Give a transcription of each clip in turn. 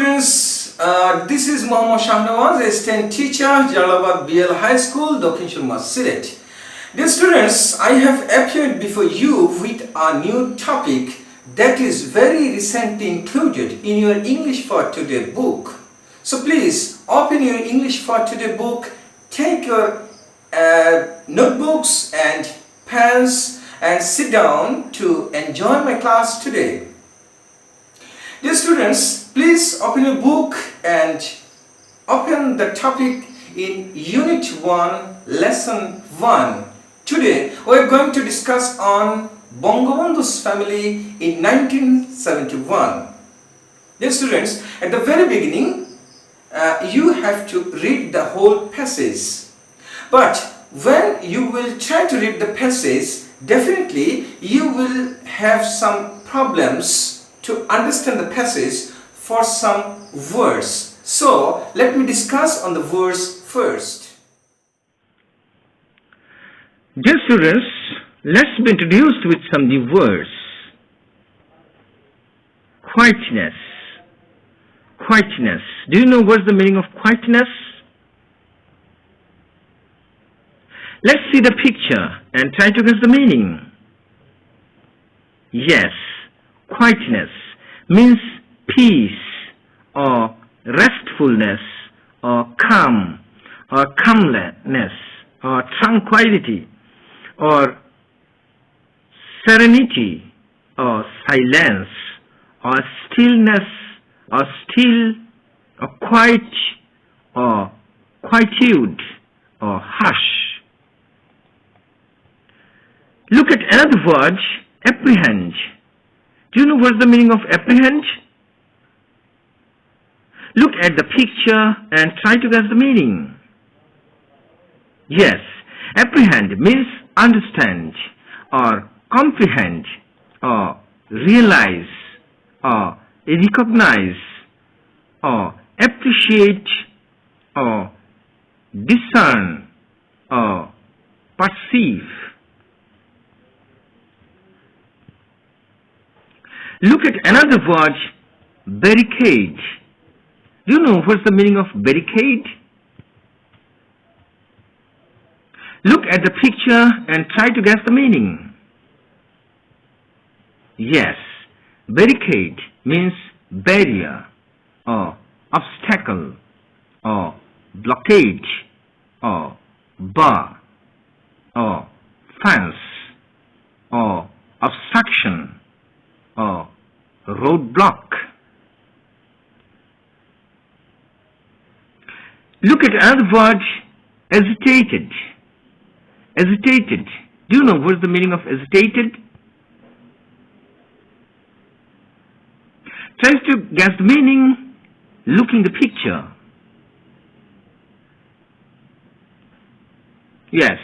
students, this is Mohammad Shahnawaz, assistant teacher, Jalalabad BL High School, Dakshin Shurma, Sylhet. Dear students, I have appeared before you with a new topic that is very recently included in your English for Today book. So please open your English for Today book, take your notebooks and pens and sit down to enjoy my class today. Dear students, please open your book and open the topic in Unit 1, Lesson 1. Today we are going to discuss on Bangabandhu's family in 1971. Dear students, at the very beginning, you have to read the whole passage. But when you will try to read the passage, definitely you will have some problems to understand the passage for some words. So let me discuss on the verse first. Dear students, let's be introduced with some new words. Quietness. Quietness. Do you know what's the meaning of quietness? Let's see the picture and try to guess the meaning. Yes, quietness means peace or restfulness or calm or calmness or tranquility or serenity or silence or stillness or still or quiet or quietude or hush. Look at another word, apprehend. Do you know what's the meaning of apprehend? Look at the picture and try to guess the meaning. Yes, apprehend means understand or comprehend or realize or recognize or appreciate or discern or perceive. Look at another word, barricade. Do you know what's the meaning of barricade? Look at the picture and try to guess the meaning. Yes, barricade means barrier or obstacle or blockade or bar or fence or obstruction or roadblock. Look at another word, agitated. Agitated. Do you know what is the meaning of agitated? Try to guess the meaning looking the picture. Yes,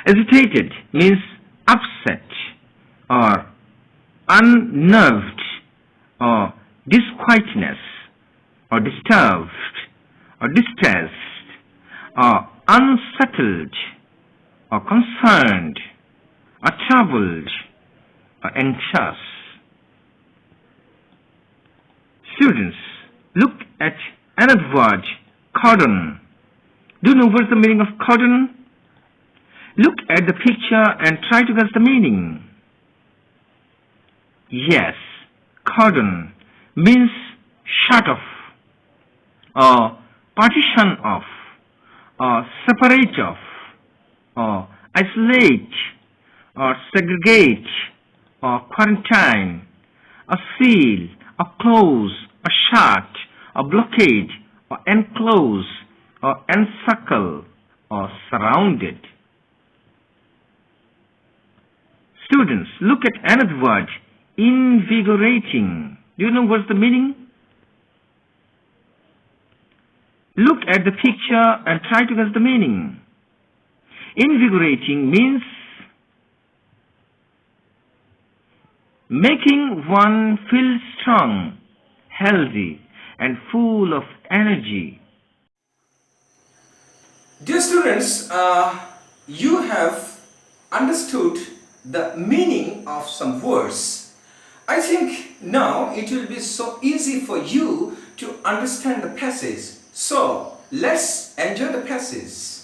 agitated means upset or unnerved or disquietness or disturbed or distressed or unsettled or concerned or troubled or anxious. Students, look at another word, cordon. Do you know what's the meaning of cordon? Look at the picture and try to guess the meaning. Yes, cordon means shut off or partition off or separate off or isolate or segregate or quarantine or seal or close or shut or blockade or enclose or encircle or surrounded. Students, look at another word, invigorating. Do you know what's the meaning? Look at the picture and try to guess the meaning. Invigorating means making one feel strong, healthy, and full of energy. Dear students, you have understood the meaning of some words. I think now it will be so easy for you to understand the passage. So, let's enjoy the passage.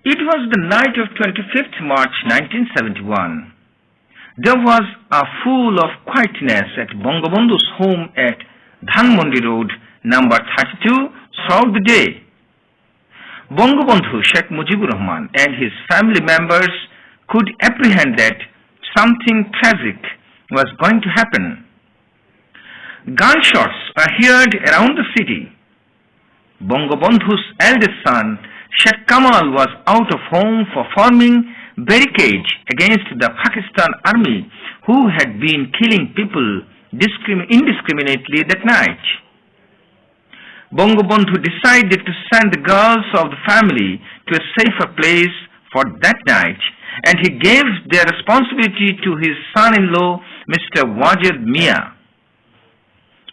It was the night of 25th March 1971. There was a full of quietness at Bangabandhu's home at Dhanmondi Road, number 32, throughout the day. Bangabandhu Sheikh Mujibur Rahman and his family members could apprehend that something tragic was going to happen. Gunshots were heard around the city. Bangabandhu's eldest son, Sheikh Kamal, was out of home for forming barricade against the Pakistan army who had been killing people indiscriminately that night. Bangabandhu decided to send the girls of the family to a safer place for that night, and he gave their responsibility to his son-in-law, Mr. Wajid Mia.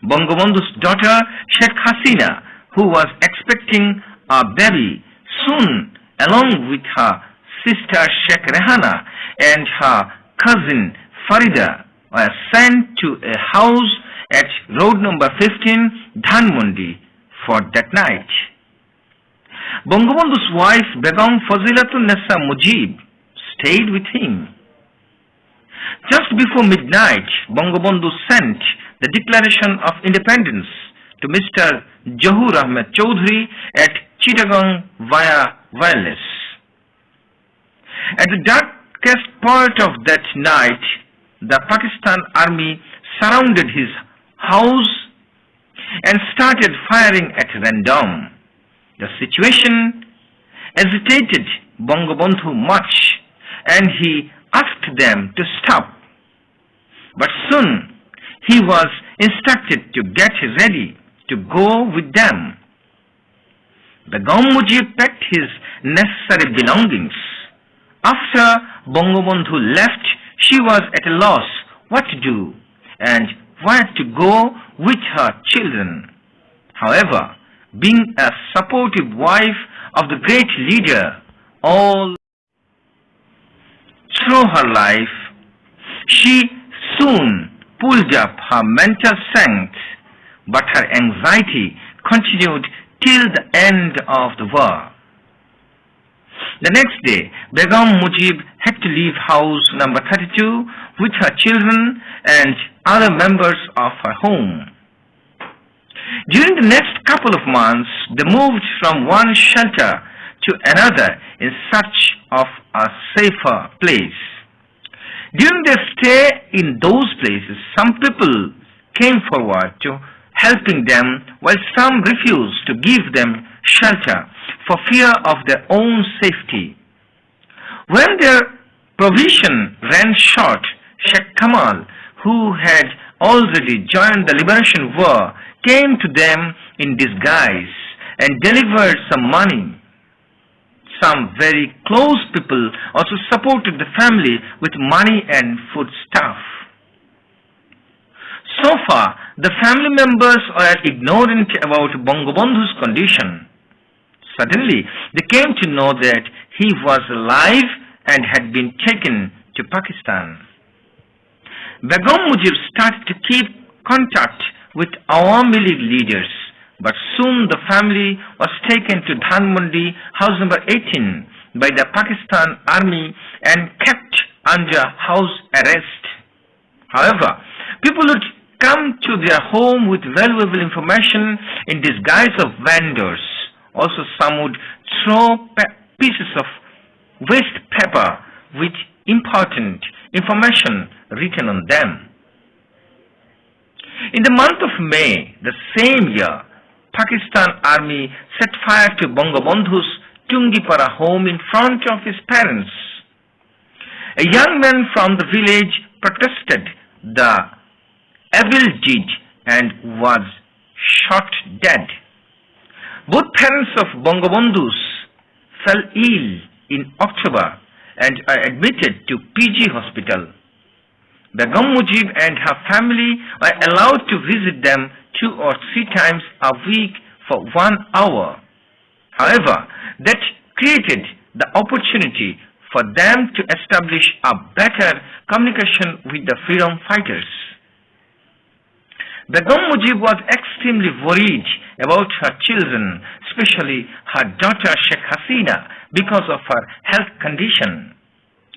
Bangabandhu's daughter, Sheikh Hasina, who was expecting a baby, soon, along with her sister Sheikh Rehana and her cousin Farida, were sent to a house at road number 15, Dhanmondi, for that night. Bangabandhu's wife, Begum Fazilatul Nessa Mujib, stayed with him. Just before midnight, Bangabandhu sent the Declaration of Independence to Mr. Jahur Ahmed Chaudhry at Chittagong via wireless. At the darkest part of that night, the Pakistan army surrounded his house and started firing at random. The situation agitated Bangabandhu much, and he asked them to stop. But soon he was instructed to get ready to go with them. Begum Mujib packed his necessary belongings. After Bangabandhu left, she was at a loss what to do and where to go with her children. However, being a supportive wife of the great leader all through her life, she soon pulled up her mental strength, but her anxiety continued till the end of the war. The next day, Begum Mujib had to leave house number 32 with her children and other members of her home. During the next couple of months, they moved from one shelter to another in search of a safer place. During their stay in those places, some people came forward to helping them, while some refused to give them shelter for fear of their own safety. When their provision ran short, Sheikh Kamal, who had already joined the liberation war, came to them in disguise and delivered some money. Some very close people also supported the family with money and foodstuff. So far, the family members were ignorant about Bangabandhu's condition. Suddenly, they came to know that he was alive and had been taken to Pakistan. Begum Mujib started to keep contact with Awami League leaders, but soon the family was taken to Dhanmondi, house number 18, by the Pakistan army and kept under house arrest. However, people would come to their home with valuable information in disguise of vendors. Also, some would throw pieces of waste paper with important information written on them. In the month of May, the same year, Pakistan army set fire to Bangabandhu's Tungipara home in front of his parents. A young man from the village protested the evil deed and was shot dead. Both parents of Bangabandhu's fell ill in October and are admitted to PG hospital. Begum Mujib and her family were allowed to visit them 2 or 3 times a week for 1 hour. However, that created the opportunity for them to establish a better communication with the freedom fighters. Begum Mujib was extremely worried about her children, especially her daughter Sheikh Hasina, because of her health condition.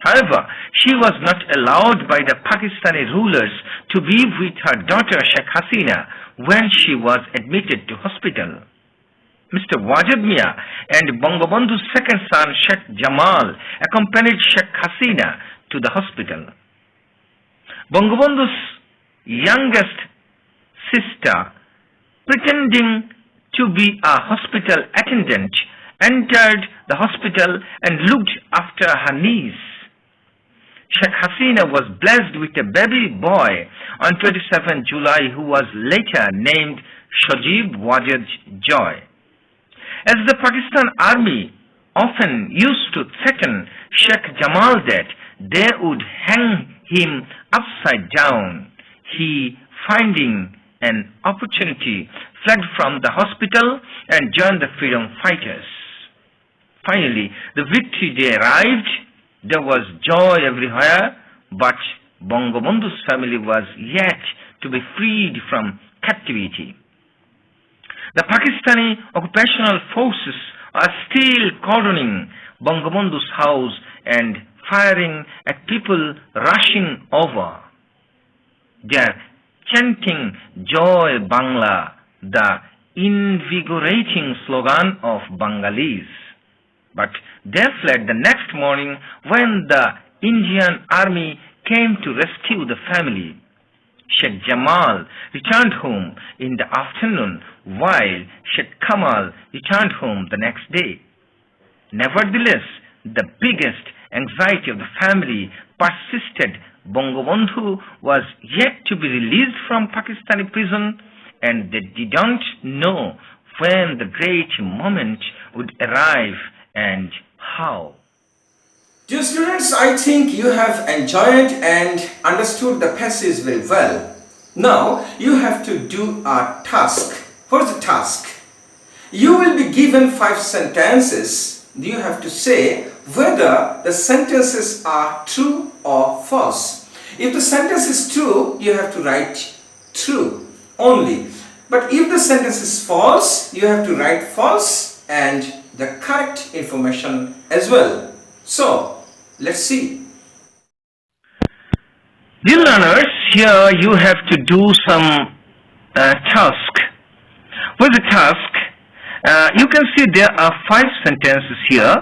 However, she was not allowed by the Pakistani rulers to be with her daughter Sheikh Hasina when she was admitted to hospital. Mr. Wajid Mia and Bangabandhu's second son Sheikh Jamal accompanied Sheikh Hasina to the hospital. Bangabandhu's youngest sister, pretending to be a hospital attendant, entered the hospital and looked after her niece. Sheikh Hasina was blessed with a baby boy on 27 July who was later named Shajib Wajid Joy. As the Pakistan army often used to threaten Sheikh Jamal that they would hang him upside down, he, finding an opportunity, fled from the hospital and joined the freedom fighters. Finally, the victory day arrived. There was joy everywhere, but Bangabandhu's family was yet to be freed from captivity. The Pakistani occupational forces are still cordoning Bangabandhu's house and firing at people rushing over. They are chanting Joy Bangla, the invigorating slogan of Bengalis. But they fled the next morning when the Indian army came to rescue the family. Sheikh Jamal returned home in the afternoon while Sheikh Kamal returned home the next day. Nevertheless, the biggest anxiety of the family persisted. Bangabandhu was yet to be released from Pakistani prison, and they didn't know when the great moment would arrive and how. Dear students, I think you have enjoyed and understood the passage very well. Now you have to do a task. What's the task? You will be given 5 sentences. You have to say whether the sentences are true or false. If the sentence is true, you have to write true only. But if the sentence is false, you have to write false and the correct information as well. So, let's see. Dear learners, here you have to do some task. With the task, you can see there are 5 sentences here.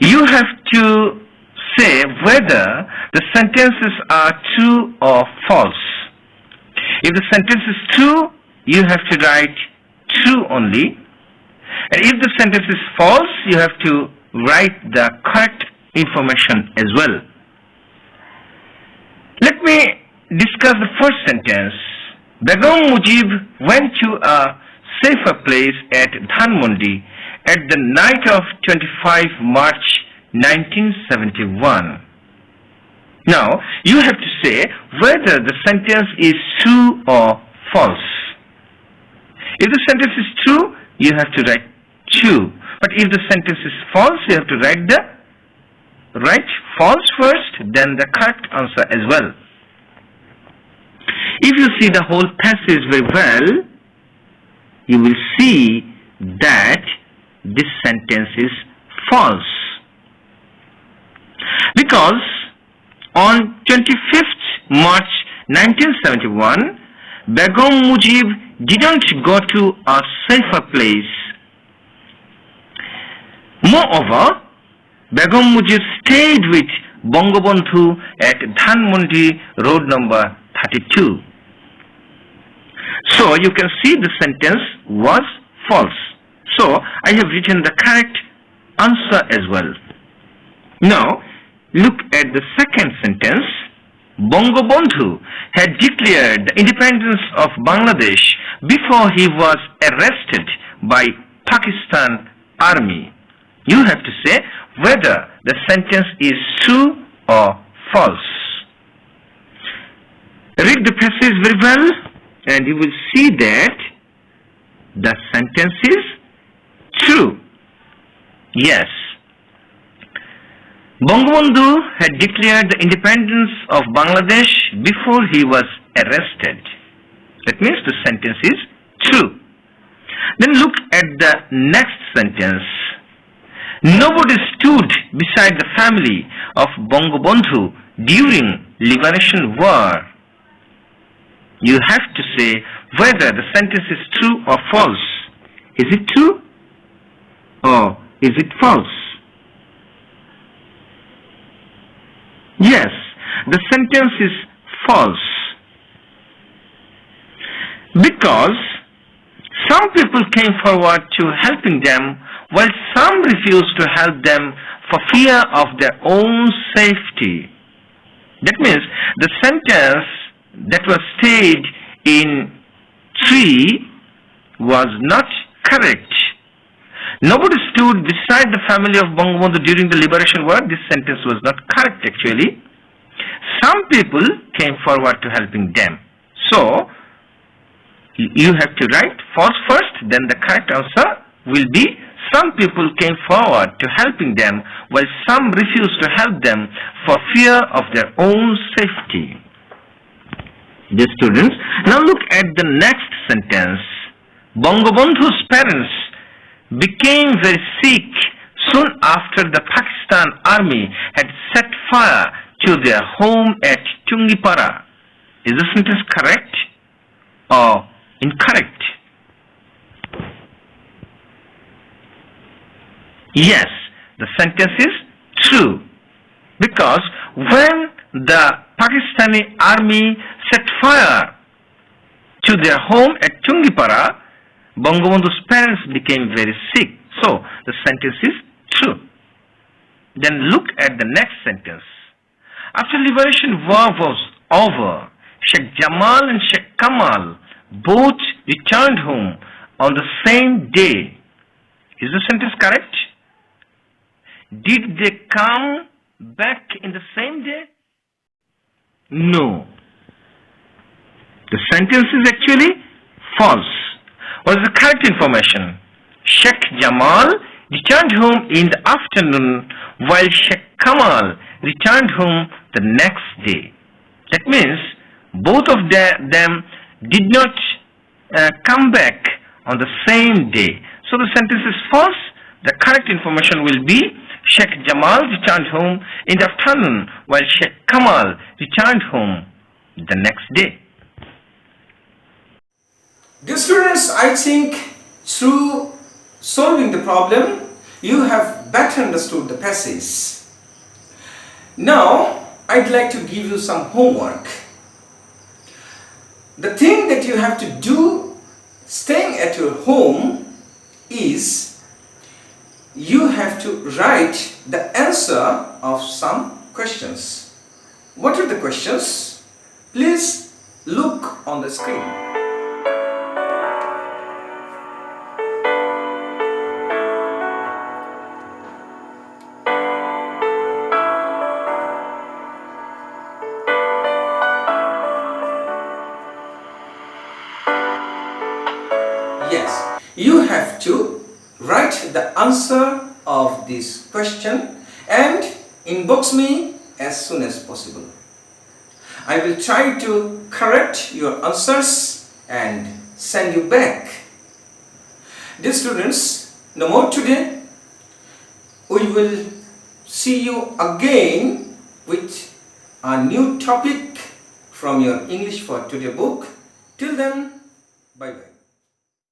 You have to say whether the sentences are true or false. If the sentence is true, you have to write true only. And if the sentence is false, you have to write the correct information as well. Let me discuss the first sentence. Begum Mujib went to a safer place at Dhanmondi at the night of 25 March 1971. Now, you have to say whether the sentence is true or false. If the sentence is true, you have to write true. But if the sentence is false, you have to write false first, then the correct answer as well. If you see the whole passage very well, you will see that this sentence is false. Because on 25th March 1971, Begum Mujib didn't go to a safer place. Moreover, Begum Mujib stayed with Bangabandhu at Dhanmondi road number 32. So you can see the sentence was false. So I have written the correct answer as well. Now look at the second sentence. Bangabandhu had declared the independence of Bangladesh before he was arrested by Pakistan army. You have to say whether the sentence is true or false. Read the passage very well and you will see that the sentence is true. Yes. Bangabandhu had declared the independence of Bangladesh before he was arrested. That means the sentence is true. Then look at the next sentence. Nobody stood beside the family of Bangabandhu during Liberation War. You have to say whether the sentence is true or false. Is it true or is it false? Yes, the sentence is false. Because some people came forward to helping them while some refused to help them for fear of their own safety. That means the sentence that was stated in 3 was not correct. Nobody stood beside the family of Bangabandhu during the Liberation War. This sentence was not correct actually. Some people came forward to helping them. So, you have to write false first, then the correct answer will be some people came forward to helping them while some refused to help them for fear of their own safety. Dear students, now look at the next sentence. Bangabandhu's parents became very sick soon after the Pakistan army had set fire to their home at Tungipara. Is the sentence correct or incorrect? Yes, the sentence is true. Because when the Pakistani army set fire to their home at Tungipara, Bangabandhu's parents became very sick. So, the sentence is true. Then look at the next sentence. After Liberation War was over, Sheikh Jamal and Sheikh Kamal both returned home on the same day. Is the sentence correct? Did they come back in the same day? No. The sentence is actually false. What is the correct information? Sheikh Jamal returned home in the afternoon while Sheikh Kamal returned home the next day. That means both of them did not come back on the same day. So the sentence is false. The correct information will be Sheikh Jamal returned home in the afternoon while Sheikh Kamal returned home the next day. Dear students, I think through solving the problem, you have better understood the passage. Now, I'd like to give you some homework. The thing that you have to do staying at your home is you have to write the answer of some questions. What are the questions? Please look on the screen. Yes, you have to write the answer of this question and inbox me as soon as possible. I will try to correct your answers and send you back. Dear students, no more today. We will see you again with a new topic from your English for Today book. Till then, bye bye.